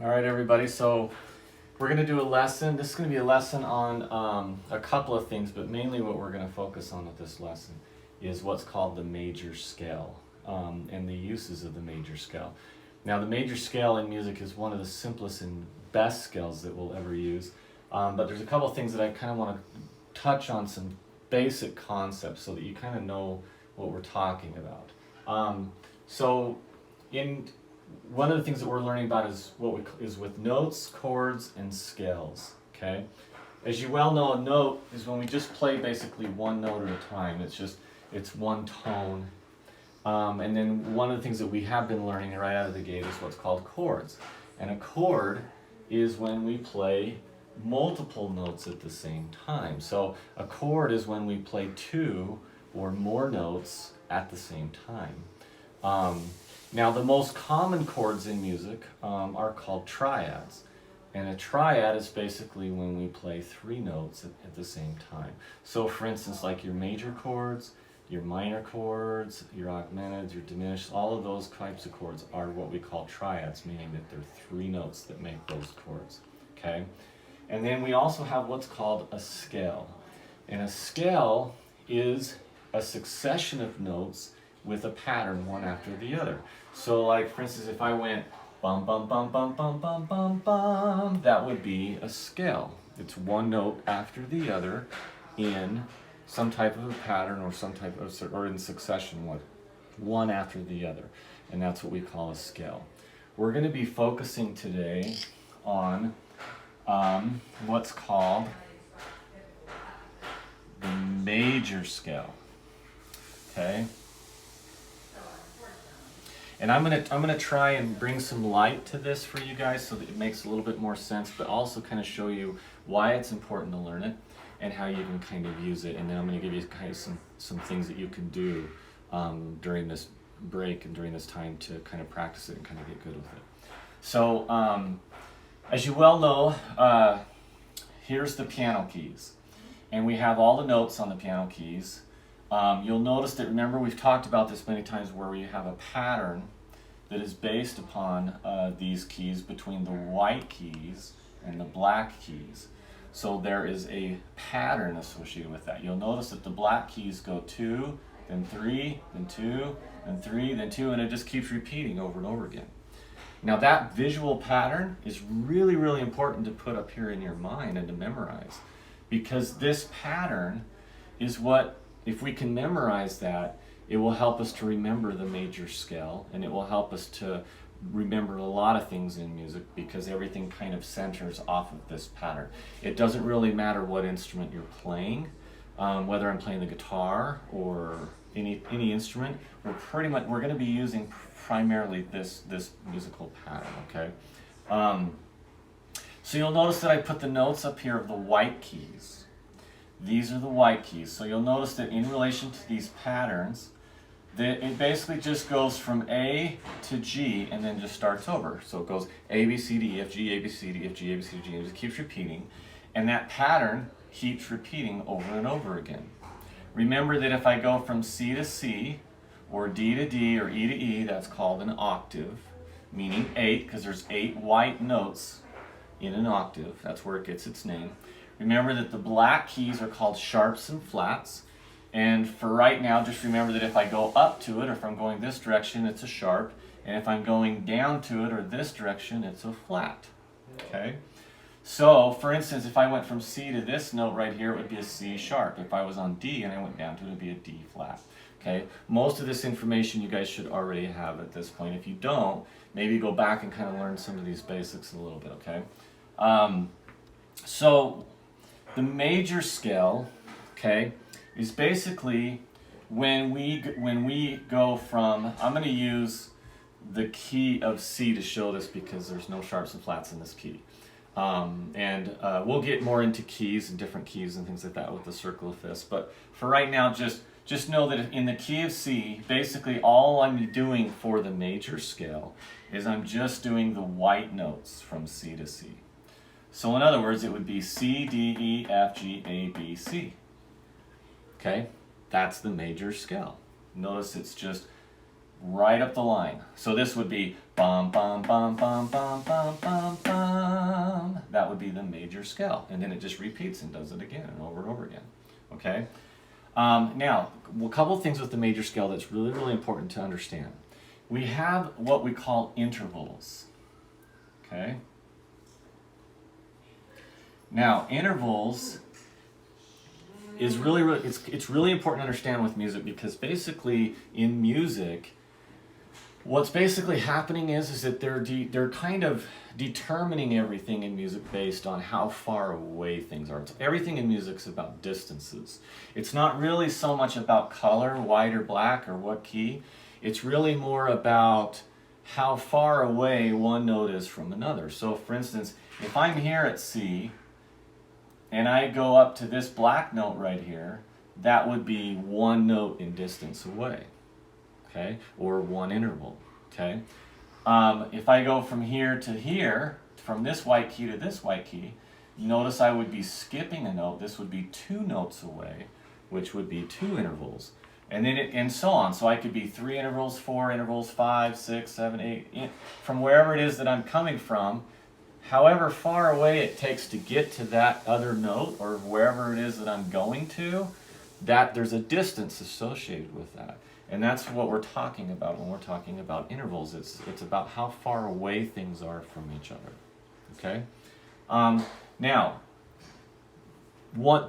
All right, everybody, so we're going to do a lesson. This is going to be a lesson on a couple of things, but mainly what we're going to focus on with this lesson is what's called the major scale and the uses of the major scale. Now, the major scale in music is one of the simplest and best scales that we'll ever use, but there's a couple of things that I kind of want to touch on, some basic concepts so that you kind of know what we're talking about. One of the things that we're learning about is is with notes, chords, and scales. Okay, as you well know, a note is when we just play basically one note at a time. It's one tone, and then one of the things that we have been learning right out of the gate is what's called chords. And a chord is when we play multiple notes at the same time. So a chord is when we play two or more notes at the same time. Now, the most common chords in music are called triads. And a triad is basically when we play three notes at the same time. So, for instance, like your major chords, your minor chords, your augmented, your diminished, all of those types of chords are what we call triads, meaning that there are three notes that make those chords. Okay? And then we also have what's called a scale. And a scale is a succession of notes with a pattern one after the other. So like, for instance, if I went bum bum bum bum bum bum bum bum, that would be a scale. It's one note after the other in some type of a pattern or some type of, or in succession, one after the other. And that's what we call a scale. We're going to be focusing today on what's called the major scale. Okay? And I'm gonna try and bring some light to this for you guys so that it makes a little bit more sense, but also kind of show you why it's important to learn it and how you can kind of use it. And then I'm gonna give you kind of some things that you can do during this break and during this time to kind of practice it and kind of get good with it. So as you well know, here's the piano keys. And we have all the notes on the piano keys. You'll notice that, remember, we've talked about this many times, where we have a pattern that is based upon these keys between the white keys and the black keys. So there is a pattern associated with that. You'll notice that the black keys go 2, then 3, then 2, then 3, then 2, and it just keeps repeating over and over again. Now that visual pattern is really, really important to put up here in your mind and to memorize, because this pattern is what, if we can memorize that, it will help us to remember the major scale, and it will help us to remember a lot of things in music, because everything kind of centers off of this pattern. It doesn't really matter what instrument you're playing, whether I'm playing the guitar or any instrument. We're going to be using primarily this musical pattern. Okay. So you'll notice that I put the notes up here of the white keys. These are the white keys. So you'll notice that in relation to these patterns, that it basically just goes from A to G and then just starts over. So it goes A, B, C, D, E, F, G, A, B, C, D, F, G, A, B, C, D, G, and it just keeps repeating. And that pattern keeps repeating over and over again. Remember that if I go from C to C, or D to D, or E to E, that's called an octave, meaning 8, because there's 8 white notes in an octave. That's where it gets its name. Remember that the black keys are called sharps and flats. And for right now, just remember that if I go up to it, or if I'm going this direction, it's a sharp. And if I'm going down to it, or this direction, it's a flat. Okay? So, for instance, if I went from C to this note right here, it would be a C sharp. If I was on D and I went down to it, it would be a D flat. Okay? Most of this information you guys should already have at this point. If you don't, maybe go back and kind of learn some of these basics a little bit, okay? So the major scale, okay, is basically when we go from, I'm going to use the key of C to show this because there's no sharps and flats in this key. We'll get more into keys and different keys and things like that with the circle of fifths. But for right now, just know that in the key of C, basically all I'm doing for the major scale is I'm just doing the white notes from C to C. So in other words, it would be C, D, E, F, G, A, B, C. Okay? That's the major scale. Notice it's just right up the line. So this would be bum, bum, bum, bum, bum, bum, bum, bum. That would be the major scale. And then it just repeats and does it again and over again. Okay? Now, a couple of things with the major scale that's really, really important to understand. We have what we call intervals. Okay? Now, intervals is really it's really important to understand with music, because basically in music, what's basically happening is that they're kind of determining everything in music based on how far away things are. Everything in music's about distances. It's not really so much about color, white or black or what key. It's really more about how far away one note is from another. So for instance, if I'm here at C and I go up to this black note right here, that would be one note in distance away, okay, or one interval, okay. If I go from here to here, from this white key to this white key, notice I would be skipping a note. This would be two notes away, which would be two intervals, and then and so on. So I could be 3 intervals, 4 intervals, 5, 6, 7, 8, from wherever it is that I'm coming from. However far away it takes to get to that other note, or wherever it is that I'm going to, that there's a distance associated with that. And that's what we're talking about when we're talking about intervals. It's about how far away things are from each other. Okay? Now,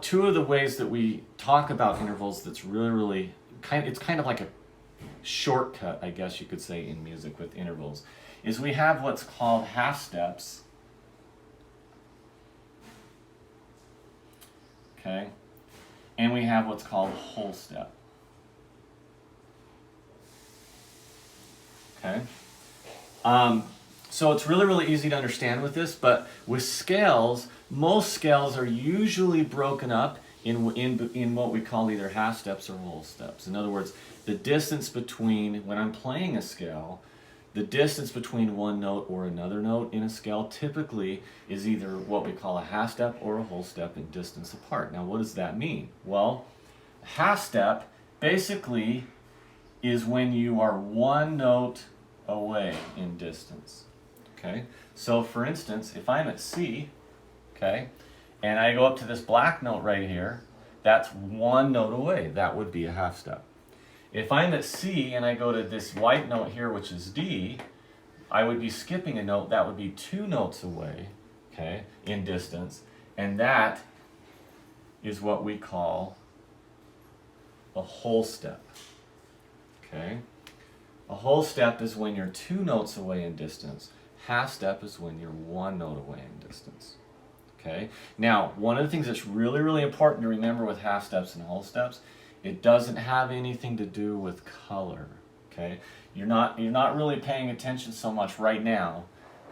two of the ways that we talk about intervals that's really it's kind of like a shortcut, I guess you could say, in music with intervals, is we have what's called half steps. Okay? And we have what's called whole step. Okay? So it's really easy to understand with this, but with scales, most scales are usually broken up in what we call either half steps or whole steps. In other words, the distance between, when I'm playing a scale, the distance between one note or another note in a scale typically is either what we call a half step or a whole step in distance apart. Now, what does that mean? Well, half step basically is when you are one note away in distance. Okay? So for instance, if I'm at C, okay, and I go up to this black note right here, that's one note away. That would be a half step. If I'm at C and I go to this white note here, which is D, I would be skipping a note. That would be 2 notes away, okay, in distance. And that is what we call a whole step. Okay? A whole step is when you're 2 notes away in distance. Half step is when you're 1 note away in distance. Okay? Now, one of the things that's really important to remember with half steps and whole steps, it doesn't have anything to do with color. Okay? You're not really paying attention so much right now,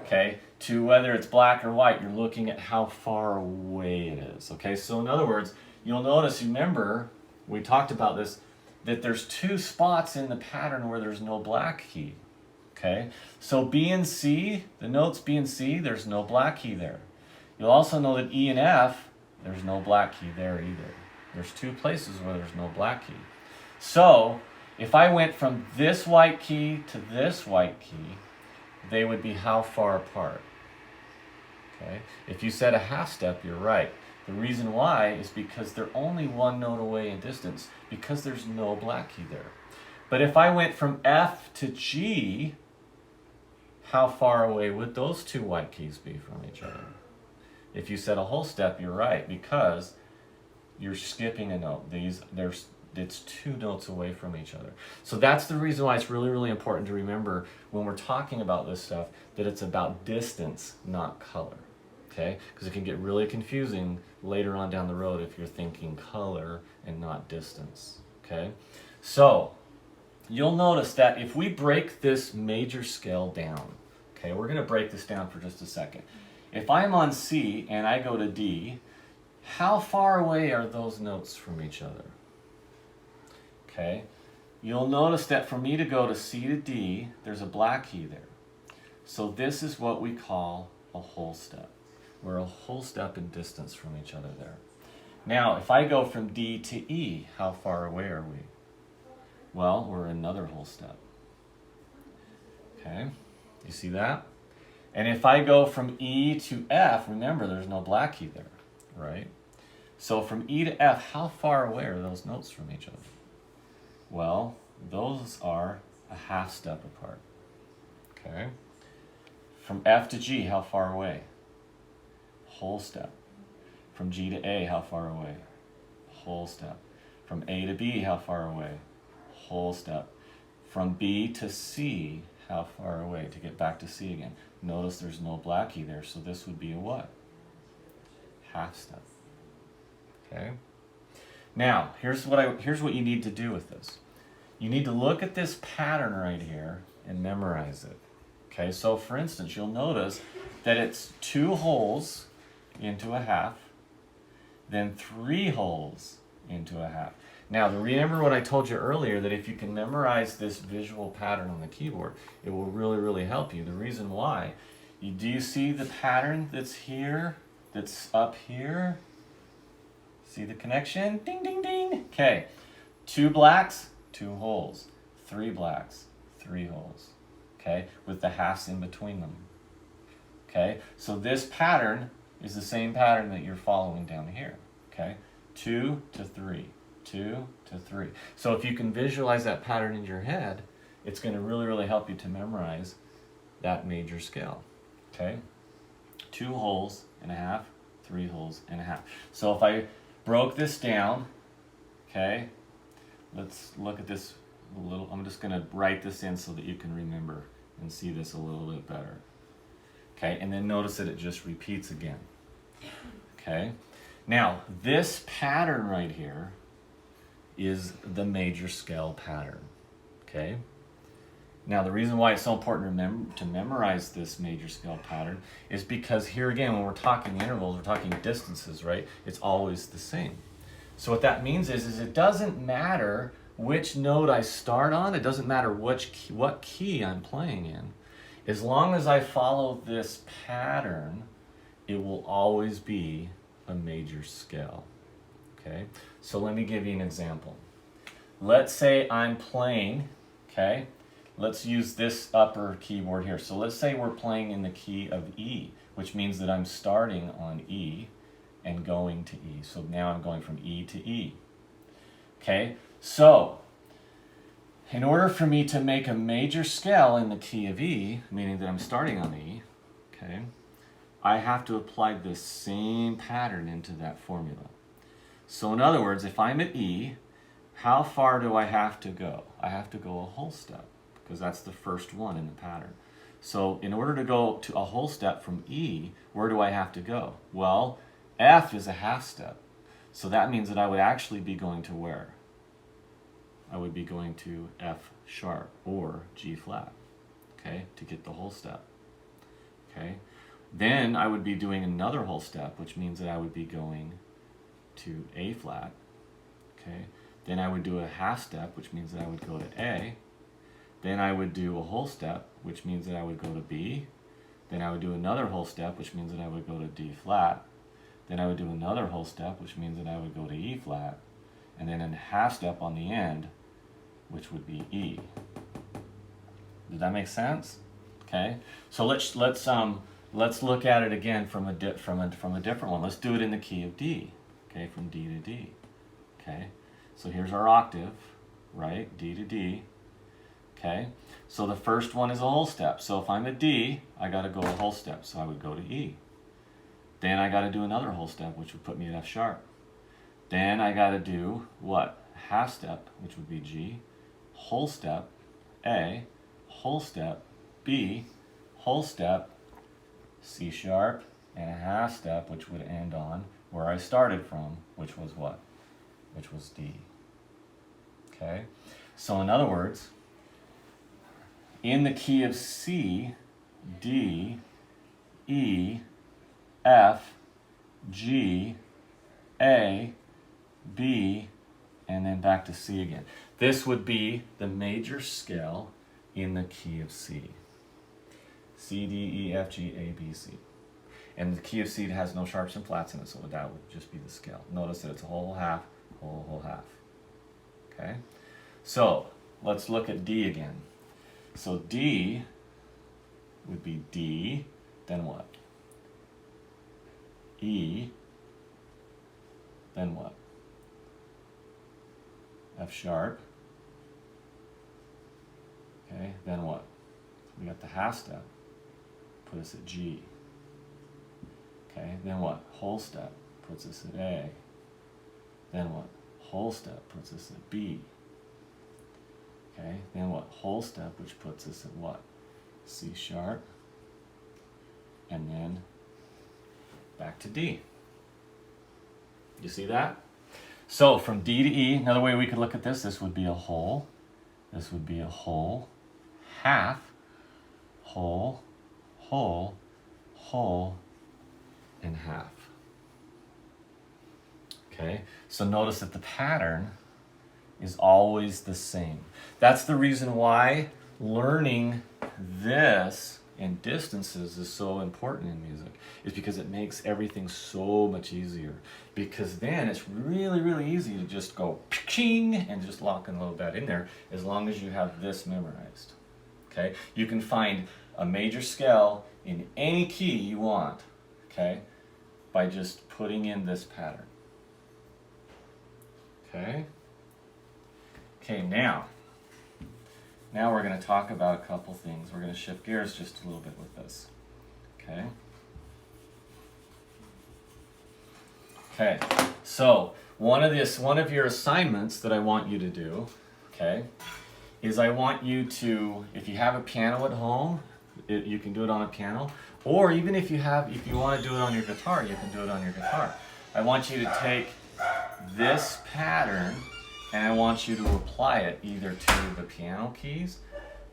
okay, to whether it's black or white. You're looking at how far away it is. Okay? So in other words, you'll notice, remember, we talked about this, that there's 2 spots in the pattern where there's no black key. Okay? So B and C, the notes B and C, there's no black key there. You'll also know that E and F, there's no black key there either. There's 2 places where there's no black key. So, if I went from this white key to this white key, they would be how far apart? Okay? If you said a half step, you're right. The reason why is because they're only 1 note away in distance, because there's no black key there. But if I went from F to G, how far away would those 2 white keys be from each other? If you said a whole step, you're right, because you're skipping a note. It's 2 notes away from each other. So that's the reason why it's really important to remember when we're talking about this stuff, that it's about distance, not color. Okay? Because it can get really confusing later on down the road if you're thinking color and not distance. Okay? So, you'll notice that if we break this major scale down, okay, we're going to break this down for just a second. If I'm on C and I go to D, how far away are those notes from each other? Okay, you'll notice that for me to go to C to D, there's a black key there. So this is what we call a whole step. We're a whole step in distance from each other there. Now, if I go from D to E, how far away are we? Well, we're another whole step. Okay, you see that? And if I go from E to F, remember there's no black key there, right? So from E to F, how far away are those notes from each other? Well, those are a half step apart. Okay. From F to G, how far away? Whole step. From G to A, how far away? Whole step. From A to B, how far away? Whole step. From B to C, how far away? To get back to C again. Notice there's no black key there, so this would be a what? Half step. Okay. Now, here's what you need to do with this. You need to look at this pattern right here and memorize it. Okay, so for instance, you'll notice that it's 2 holes into a half, then 3 holes into a half. Now, remember what I told you earlier, that if you can memorize this visual pattern on the keyboard, it will really, really help you. The reason why, do you see the pattern that's here, that's up here? See the connection? Ding, ding, ding. Okay, 2 blacks, 2 holes. 3 blacks, 3 holes. Okay, with the halves in between them. Okay, so this pattern is the same pattern that you're following down here. Okay, 2 to 3, 2 to 3. So if you can visualize that pattern in your head, it's going to really, really help you to memorize that major scale. Okay, 2 holes and a half, 3 holes and a half. So if I broke this down, okay, let's look at this a little. I'm just going to write this in so that you can remember and see this a little bit better. Okay, and then notice that it just repeats again. Okay, now this pattern right here is the major scale pattern. Okay, now the reason why it's so important to memorize this major scale pattern is because here again, when we're talking intervals, we're talking distances, right? It's always the same. So what that means is it doesn't matter which note I start on, it doesn't matter what key I'm playing in. As long as I follow this pattern, it will always be a major scale. Okay, so let me give you an example. Let's say I'm playing, okay, let's use this upper keyboard here. So let's say we're playing in the key of E, which means that I'm starting on E and going to E. So now I'm going from E to E. Okay, so in order for me to make a major scale in the key of E, meaning that I'm starting on E, okay, I have to apply this same pattern into that formula. So in other words, if I'm at E, how far do I have to go? I have to go a whole step, because that's the first one in the pattern. So in order to go to a whole step from E, where do I have to go? Well, F is a half step. So that means that I would actually be going to where? I would be going to F sharp or G flat, okay, to get the whole step. Okay, then I would be doing another whole step, which means that I would be going to A flat. Okay, then I would do a half step, which means that I would go to A. Then I would do a whole step, which means that I would go to B. Then I would do another whole step, which means that I would go to D flat. Then I would do another whole step, which means that I would go to E flat. And then a half step on the end, which would be E. Did that make sense? Okay. So let's look at it again from a different one. Let's do it in the key of D. Okay, from D to D. Okay. So here's our octave, right? D to D. Okay. So the first one is a whole step. So if I'm at D, I got to go a whole step. So I would go to E. Then I got to do another whole step, which would put me at F sharp. Then I got to do what? Half step, which would be G. Whole step, A. Whole step, B. Whole step, C sharp, and a half step, which would end on where I started from, which was what? Which was D. Okay? So in other words, in the key of C, D, E, F, G, A, B, and then back to C again. This would be the major scale in the key of C. C, D, E, F, G, A, B, C. And the key of C has no sharps and flats in it, so that would just be the scale. Notice that it's a whole half, whole half. Okay? So, let's look at D again. So D, would be D, then what? E, then what? F sharp. Okay, then what? We got the half step, put us at G. Okay, then what? Whole step puts us at A. Then what? Whole step puts us at B. Okay, then what? Whole step, which puts us at what? C sharp. And then back to D. You see that? So from D to E, another way we could look at this would be a whole. This would be a whole, half, whole, whole, whole, and half. Okay, so notice that the pattern is always the same. That's the reason why learning this in distances is so important in music, is because it makes everything so much easier. Because then it's really, really easy to just go ching and just lock a little bit in there as long as you have this memorized. Okay, you can find a major scale in any key you want, okay, by just putting in this pattern. Okay. Okay, now we're going to talk about a couple things. We're going to shift gears just a little bit with this. Okay. Okay. So one of your assignments that I want you to do, okay, is I want you to, if you have a piano at home, you can do it on a piano, or even if you want to do it on your guitar, you can do it on your guitar. I want you to take this pattern and I want you to apply it either to the piano keys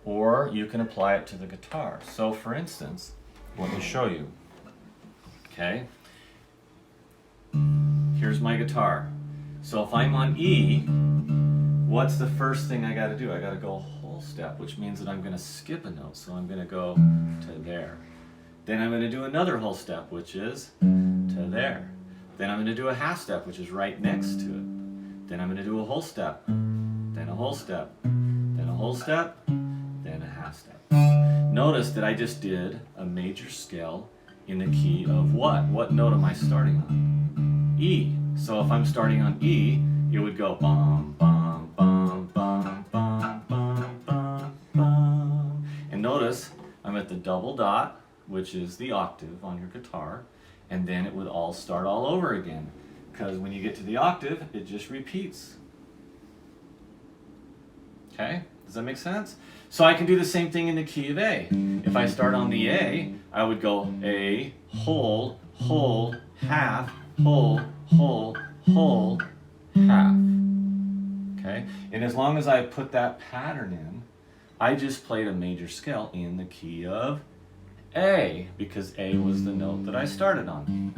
or you can apply it to the guitar. So for instance, let me show you. Okay. Here's my guitar. So if I'm on E, what's the first thing I got to do? I got to go whole step, which means that I'm going to skip a note. So I'm going to go to there. Then I'm going to do another whole step, which is to there. Then I'm going to do a half step, which is right next to it. Then I'm going to do a whole step, then a whole step, then a whole step, then a half step. Notice that I just did a major scale in the key of what? What note am I starting on? E. So if I'm starting on E, it would go bum, bum, bum, bum, bum, bum, bum, bum. And notice I'm at the double dot, which is the octave on your guitar, and then it would all start all over again. Because when you get to the octave, it just repeats. Okay, does that make sense? So I can do the same thing in the key of A. If I start on the A, I would go A, whole, whole, half, whole, whole, whole, half. Okay, and as long as I put that pattern in, I just played a major scale in the key of A, because A was the note that I started on.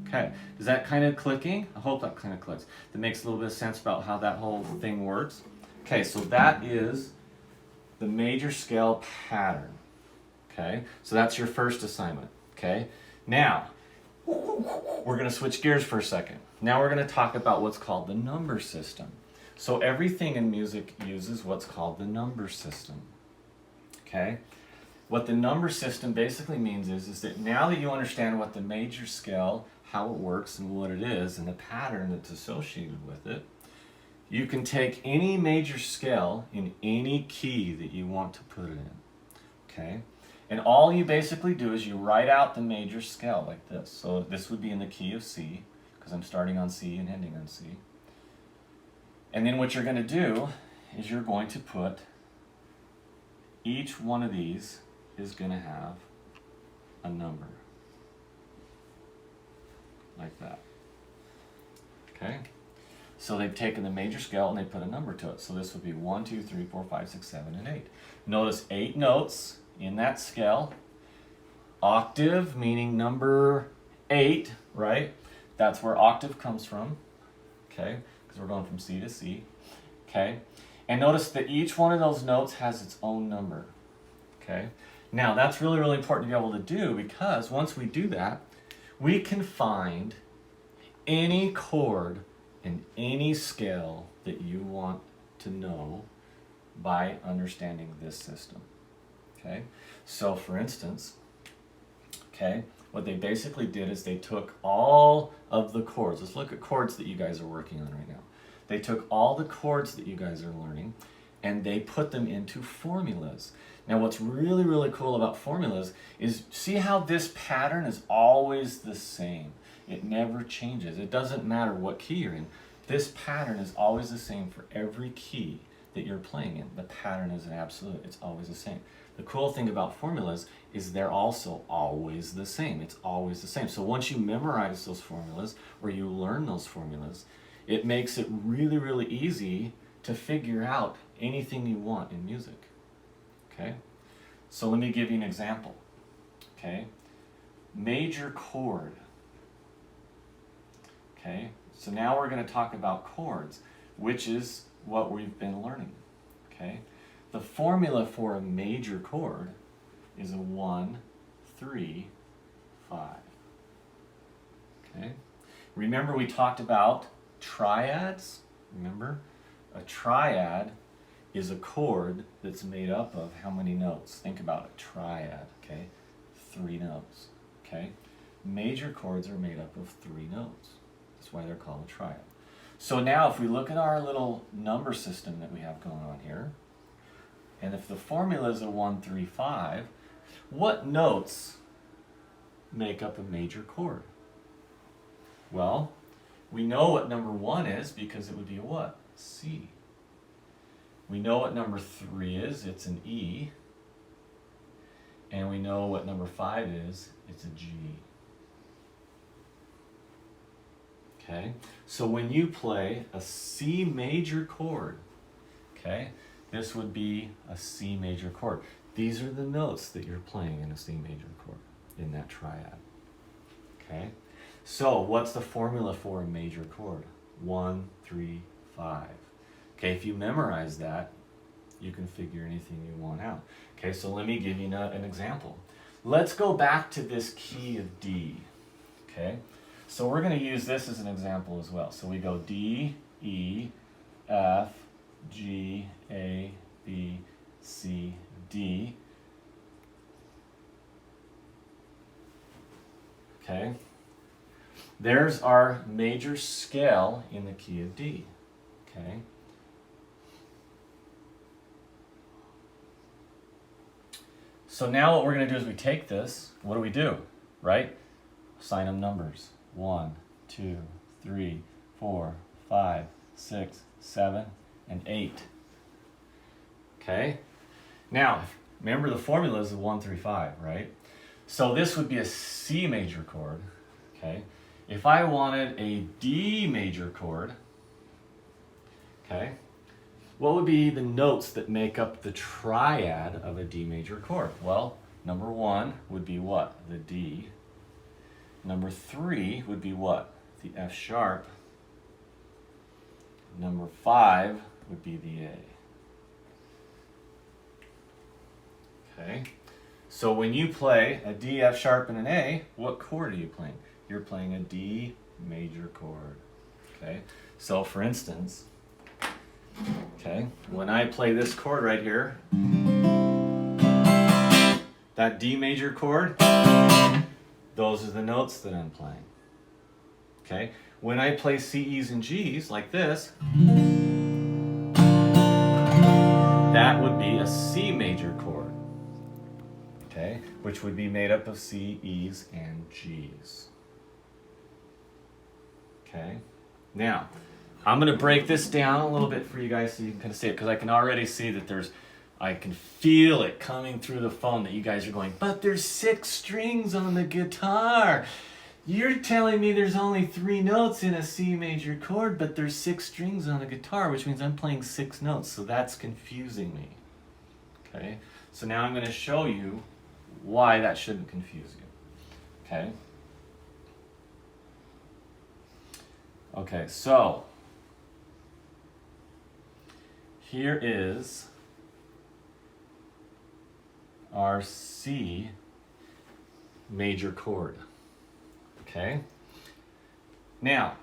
Okay, is that kind of clicking? I hope that kind of clicks. That makes a little bit of sense about how that whole thing works. Okay, so that is the major scale pattern. Okay, so that's your first assignment. Okay, now we're going to switch gears for a second. Now we're going to talk about what's called the number system. So everything in music uses what's called the number system. Okay, what the number system basically means is that now that you understand what the major scale, how it works and what it is, and the pattern that's associated with it, you can take any major scale in any key that you want to put it in. Okay, and all you basically do is you write out the major scale like this. So this would be in the key of C, because I'm starting on C and ending on C. And then what you're going to do is you're going to put, each one of these is going to have a number. Like that. Okay? So they've taken the major scale and they put a number to it. So this would be 1, 2, 3, 4, 5, 6, 7, and 8. Notice 8 notes in that scale. Octave, meaning number 8, right? That's where octave comes from. Okay? Because we're going from C to C. Okay? And notice that each one of those notes has its own number. Okay? Now that's really, really important to be able to do, because once we do that, we can find any chord in any scale that you want to know by understanding this system. Okay, so for instance, okay, what they basically did is they took all of the chords. Let's look at chords that you guys are working on right now. They took all the chords that you guys are learning and they put them into formulas. Now what's really, really cool about formulas is see how this pattern is always the same. It never changes. It doesn't matter what key you're in. This pattern is always the same for every key that you're playing in. The pattern is an absolute. It's always the same. The cool thing about formulas is they're also always the same. It's always the same. So once you memorize those formulas or you learn those formulas, it makes it really, really easy to figure out anything you want in music. Okay? So let me give you an example. Okay? Major chord. Okay? So now we're going to talk about chords, which is what we've been learning. Okay? The formula for a major chord is a 1, 3, 5. Okay? Remember we talked about triads? Remember? A triad is a chord that's made up of how many notes? Think about a triad, okay? 3 notes, okay? Major chords are made up of 3 notes. That's why they're called a triad. So now if we look at our little number system that we have going on here, and if the formula is a 1, 3, 5, what notes make up a major chord? Well, we know what number 1 is because it would be a what? C. We know what number 3 is, it's an E. And we know what number 5 is, it's a G. Okay? So when you play a C major chord, okay, this would be a C major chord. These are the notes that you're playing in a C major chord, in that triad. Okay? So what's the formula for a major chord? 1, 3, 5. Okay, if you memorize that, you can figure anything you want out. Okay, so let me give you an example. Let's go back to this key of D. Okay, so we're going to use this as an example as well. So we go D, E, F, G, A, B, C, D. Okay, there's our major scale in the key of D. Okay. So now what we're going to do is we take this, what do? Right? Assign them numbers. 1, 2, 3, 4, 5, 6, 7, and 8. Okay? Now, remember the formula is a 1, 3, 5, right? So this would be a C major chord. Okay? If I wanted a D major chord, okay, what would be the notes that make up the triad of a D major chord? Well, number 1 would be what? The D. Number 3 would be what? The F sharp. Number 5 would be the A. Okay? So when you play a D, F sharp, and an A, what chord are you playing? You're playing a D major chord. Okay? So for instance, okay, when I play this chord right here, that D major chord, those are the notes that I'm playing. Okay, when I play C, E's, and G's like this, that would be a C major chord. Okay, which would be made up of C, E's, and G's. Okay, now I'm going to break this down a little bit for you guys so you can kind of see it, because I can already see that I can feel it coming through the phone that you guys are going, but there's 6 strings on the guitar. You're telling me there's only 3 notes in a C major chord, but there's 6 strings on a guitar, which means I'm playing 6 notes, so that's confusing me. Okay, so now I'm going to show you why that shouldn't confuse you. Okay? Okay, so here is our C major chord. Okay? Now,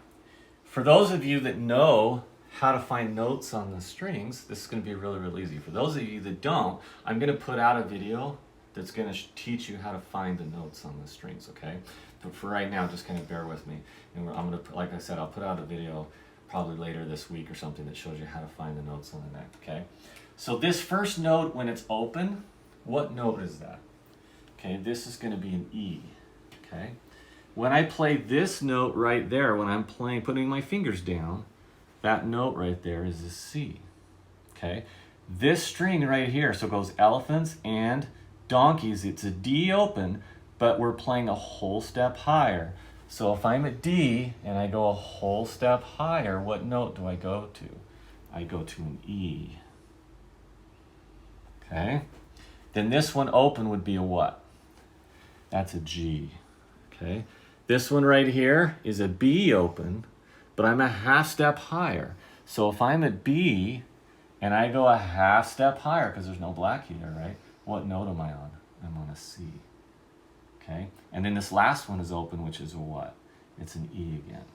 for those of you that know how to find notes on the strings, this is going to be really, really easy. For those of you that don't, I'm going to put out a video that's going to teach you how to find the notes on the strings, okay? But for right now, just kind of bear with me. And I'm going to, like I said, I'll put out a video probably later this week or something that shows you how to find the notes on the neck, okay? So this first note, when it's open, what note is that? Okay, this is going to be an E, okay? When I play this note right there, when I'm playing, putting my fingers down, that note right there is a C, okay? This string right here, so it goes elephants and donkeys, it's a D open, but we're playing a whole step higher. So if I'm at D and I go a whole step higher, what note do I go to? I go to an E, okay? Then this one open would be a what? That's a G, okay? This one right here is a B open, but I'm a half step higher. So if I'm at B and I go a half step higher, because there's no black here, right? What note am I on? I'm on a C, okay? And then this last one is open, which is a what? It's an E again,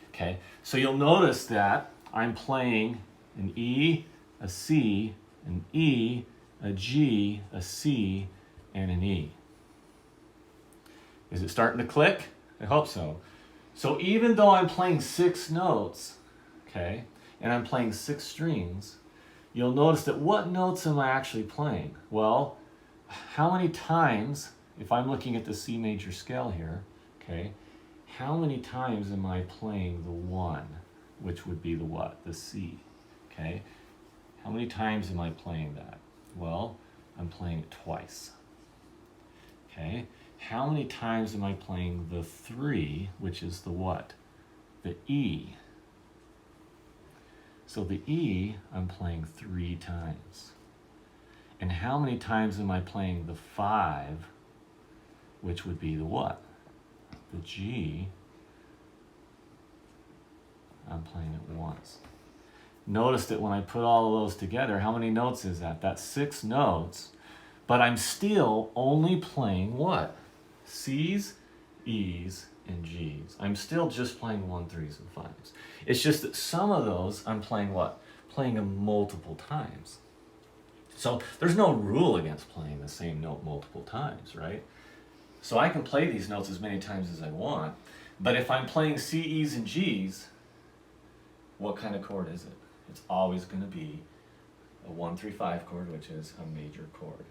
okay? So you'll notice that I'm playing an E, a C, an E, a G, a C, and an E. Is it starting to click? I hope so. So even though I'm playing 6 notes, okay, and I'm playing 6 strings, you'll notice that what notes am I actually playing? Well, how many times, if I'm looking at the C major scale here, okay, how many times am I playing the 1, which would be the what? The C, okay? How many times am I playing that? Well, I'm playing it twice, okay? How many times am I playing the 3, which is the what? The E. So the E, I'm playing 3 times. And how many times am I playing the 5, which would be the what? The G. I'm playing it once. Notice that when I put all of those together, how many notes is that? That's 6 notes, but I'm still only playing what? C's, E's, and G's. I'm still just playing 1, 3s, and 5s. It's just that some of those I'm playing what? Playing them multiple times. So there's no rule against playing the same note multiple times, right? So I can play these notes as many times as I want, but if I'm playing C, E's, and G's, what kind of chord is it? It's always going to be a 1, 3, 5 chord, which is a major chord.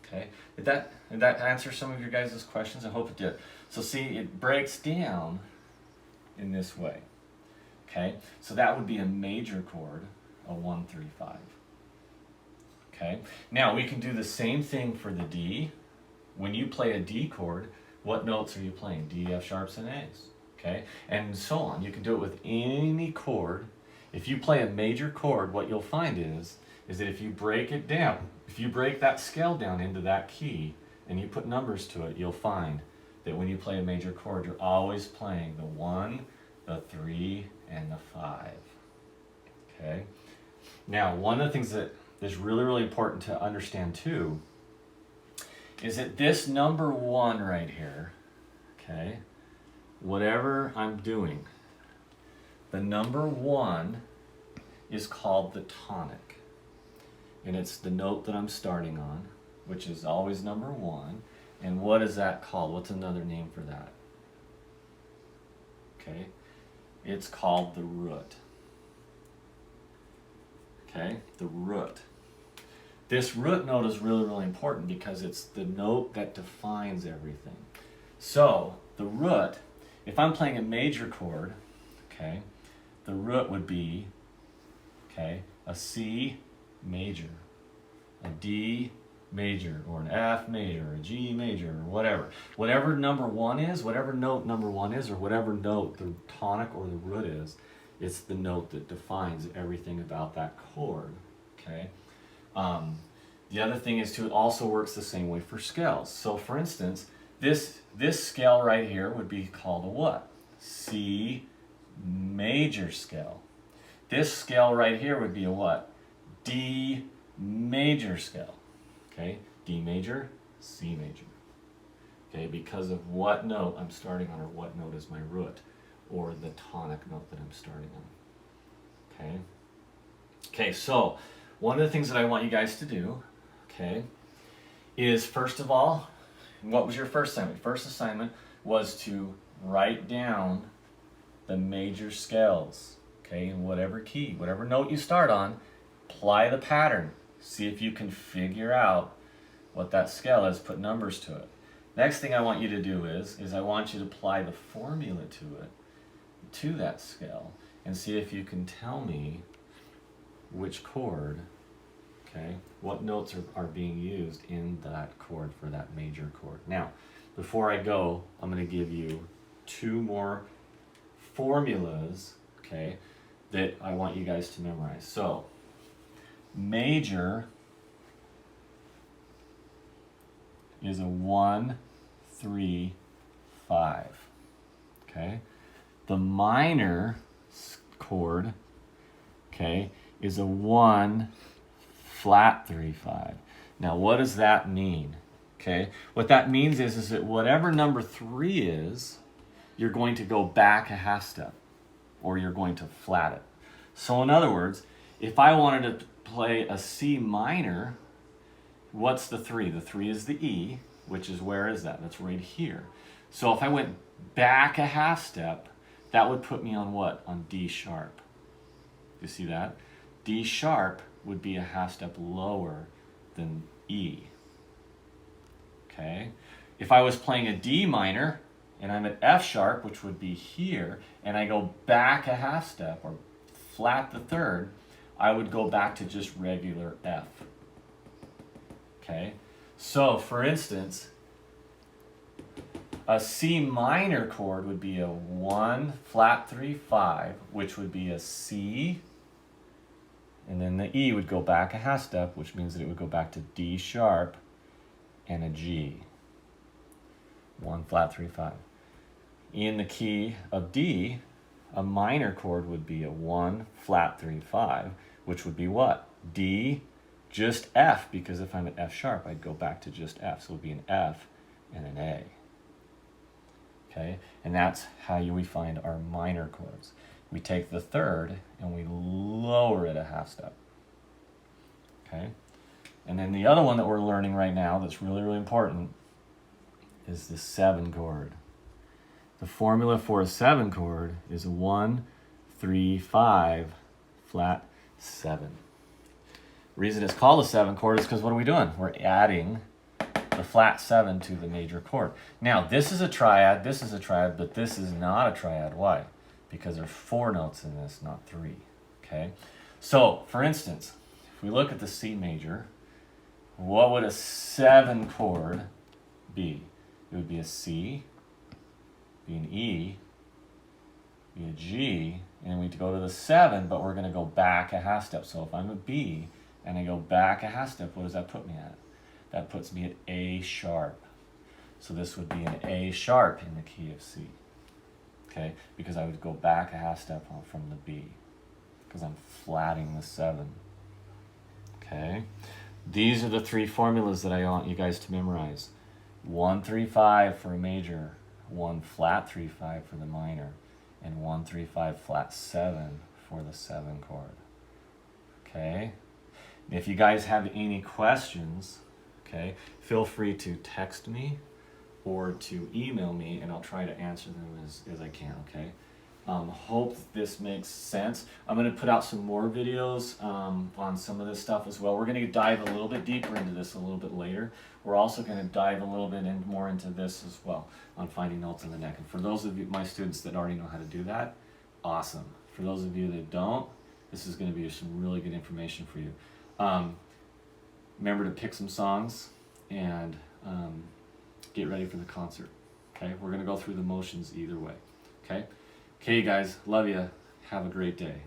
Okay, did that answer some of your guys' questions? I hope it did. So see, it breaks down in this way. Okay, so that would be a major chord, a 1, 3, 5. Okay, now we can do the same thing for the D. When you play a D chord, what notes are you playing? D, F sharps, and A's. Okay, and so on. You can do it with any chord. If you play a major chord, what you'll find is that if you break it down, if you break that scale down into that key and you put numbers to it, you'll find that when you play a major chord, you're always playing the 1, the 3, and the 5. Okay? Now, one of the things that is really, really important to understand too is that this number 1 right here, okay, whatever I'm doing, the number 1 is called the tonic. And it's the note that I'm starting on, which is always number 1. And what is that called? What's another name for that? Okay, it's called the root. Okay, the root. This root note is really, really important because it's the note that defines everything. So the root, if I'm playing a major chord, okay, the root would be, okay, a C major, a D major, or an F major, or a G major, or whatever. Whatever number 1 is, whatever note number 1 is, or whatever note the tonic or the root is, it's the note that defines everything about that chord, okay? The other thing is too, it also works the same way for scales. So for instance, this scale right here would be called a what? C major scale. This scale right here would be a what? D major scale. Okay, D major, C major. Okay, because of what note I'm starting on, or what note is my root, or the tonic note that I'm starting on. Okay. Okay, so one of the things that I want you guys to do, okay, is first of all, what was your first assignment? First assignment was to write down the major scales, okay, in whatever key, whatever note you start on, apply the pattern. See if you can figure out what that scale is, put numbers to it. Next thing I want you to do is I want you to apply the formula to it, to that scale, and see if you can tell me which chord, okay, what notes are being used in that chord for that major chord. Now, before I go, I'm going to give you 2 more formulas, okay, that I want you guys to memorize. So, major is a 1, 3, 5, okay? The minor chord, okay, is a 1, flat 3, 5. Now, what does that mean? Okay, what that means is that whatever number 3 is, you're going to go back a half step, or you're going to flat it. So in other words, if I wanted to play a C minor, what's the 3? The 3 is the E, which is, where is that? That's right here. So if I went back a half step, that would put me on what? On D sharp. You see that? D sharp would be a half step lower than E. Okay? If I was playing a D minor, and I'm at F sharp, which would be here, and I go back a half step, or flat the 3rd, I would go back to just regular F. Okay? So, for instance, a C minor chord would be a 1, flat 3, 5, which would be a C, and then the E would go back a half step, which means that it would go back to D sharp and a G. 1, flat 3, 5. In the key of D, a minor chord would be a 1, flat 3, 5, which would be what? D, just F, because if I'm at F sharp, I'd go back to just F. So it would be an F and an A. Okay, and that's how we find our minor chords. We take the 3rd and we lower it a half step. Okay, and then the other one that we're learning right now that's really, really important is the 7 chord. The formula for a 7 chord is a 1, 3, 5, flat 7. The reason it's called a 7 chord is because what are we doing? We're adding the flat 7 to the major chord. Now, this is a triad, but this is not a triad. Why? Because there's 4 notes in this, not 3. Okay? So, for instance, if we look at the C major, what would a 7 chord be? It would be a C, be an E, be a G, and we'd go to the 7, but we're going to go back a half step. So if I'm a B and I go back a half step, what does that put me at? That puts me at A sharp. So this would be an A sharp in the key of C. Okay, because I would go back a half step from the B, because I'm flatting the 7. Okay, these are the 3 formulas that I want you guys to memorize. 1, 3, 5 for a major, 1, flat 3, 5 for the minor, and 1, 3, 5, flat 7 for the 7 chord. Okay, if you guys have any questions, okay, feel free to text me or to email me, and I'll try to answer them as I can, okay? Hope this makes sense. I'm going to put out some more videos on some of this stuff as well. We're going to dive a little bit deeper into this a little bit later. We're also going to dive a little bit more into this as well, on finding notes in the neck. And for those of you, my students that already know how to do that, awesome. For those of you that don't, this is going to be some really good information for you. Remember to pick some songs and get ready for the concert. Okay, we're going to go through the motions either way. Okay, you guys, love you. Have a great day.